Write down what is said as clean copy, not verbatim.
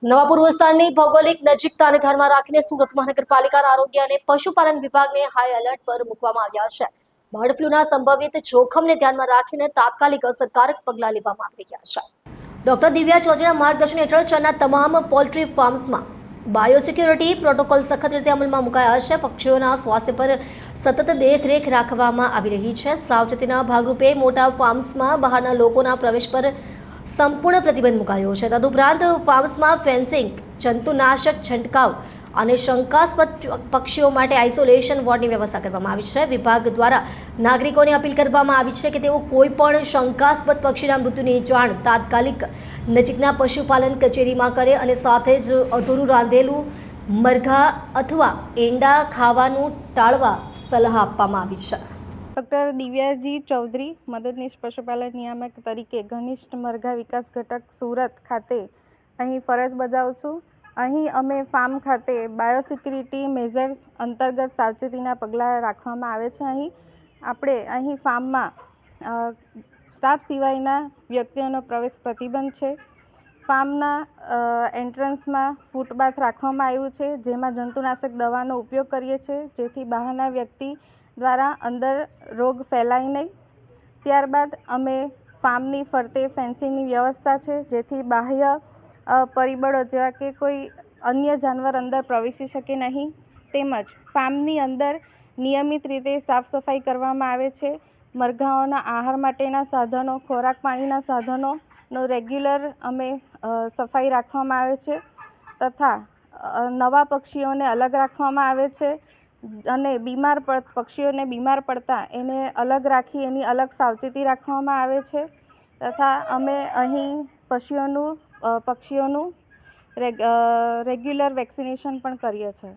નવાપુર વિસ્તારની ભૌગોલિક નજીકતાને ધ્યાનમાં રાખીને સુરત મહાનગરપાલિકાના આરોગ્ય અને પશુપાલન વિભાગને હાઈ એલર્ટ પર મૂકવામાં આવ્યા છે। બર્ડ ફ્લૂના સંભવિત જોખમને ધ્યાનમાં રાખીને તાત્કાલિક અસરકારક પગલાં લેવામાં આવી રહ્યા છે। ડોક્ટર દિવ્યા ચૌધરીના માર્ગદર્શન હેઠળ શહેરના તમામ પોલ્ટ્રી ફાર્મ્સમાં બાયોસિક્યુરિટી પ્રોટોકોલ સખત રીતે અમલમાં મુકાયા છે। પક્ષીઓના સ્વાસ્થ્ય પર સતત દેખરેખ રાખવામાં આવી રહી છે। સાવચેતીના ભાગરૂપે મોટા ફાર્મ્સમાં બહારના લોકોના પ્રવેશ પર સંપૂર્ણ પ્રતિબંધ મુકાયો છે। તદુપરાંત ફાર્મ્સમાં ફેન્સિંગ, જંતુનાશક છંટકાવ અને શંકાસ્પદ પક્ષીઓ માટે આઇસોલેશન વોર્ડની વ્યવસ્થા કરવામાં આવી છે। વિભાગ દ્વારા નાગરિકોને અપીલ કરવામાં આવી છે કે તેઓ કોઈ પણ શંકાસ્પદ પક્ષીના મૃત્યુની જાણ તાત્કાલિક નજીકના પશુપાલન કચેરીમાં કરે અને સાથે જ અધૂરું રાંધેલું મરઘા અથવા એંડા ખાવાનું ટાળવા સલાહ આપવામાં આવી છે। ડૉક્ટર દિવ્યાજી ચૌધરી, મદદનીશ પશુપાલન નિયામક તરીકે ઘનિષ્ઠ મરઘા વિકાસ ઘટક સુરત ખાતે અહીં ફરજ બજાવું છું। અહીં અમે ફાર્મ ખાતે બાયોસિક્યુરિટી મેઝર્સ અંતર્ગત સાવચેતીના પગલાં રાખવામાં આવે છે। અહીં ફાર્મમાં સ્ટાફ સિવાયના વ્યક્તિઓનો પ્રવેશ પ્રતિબંધ છે। ફાર્મના એન્ટ્રન્સમાં ફૂટબાથ રાખવામાં આવ્યું છે, જેમાં જંતુનાશક દવાનો ઉપયોગ કરીએ છીએ, જેથી બહારના વ્યક્તિ દ્વારા અંદર રોગ ફેલાય નહીં। ત્યારબાદ અમે ફાર્મની ફરતે ફેન્સિંગની વ્યવસ્થા છે, જેથી બાહ્ય પરિબળો જેવા કે કોઈ અન્ય જાનવર અંદર પ્રવેશી શકે નહીં। તેમજ ફાર્મની અંદર નિયમિત રીતે સાફ સફાઈ કરવામાં આવે છે। મરઘાઓના આહાર માટેના સાધનો, ખોરાક પાણીના સાધનોનો રેગ્યુલર અમે સફાઈ રાખવામાં આવે છે તથા નવા પક્ષીઓને અલગ રાખવામાં આવે છે અને પક્ષીઓને બીમાર પડતા એને અલગ રાખી એની અલગ સાવચેતી રાખવામાં આવે છે તથા અમે અહીં પક્ષીઓનું રેગ્યુલર વેક્સિનેશન પણ કરીએ છીએ।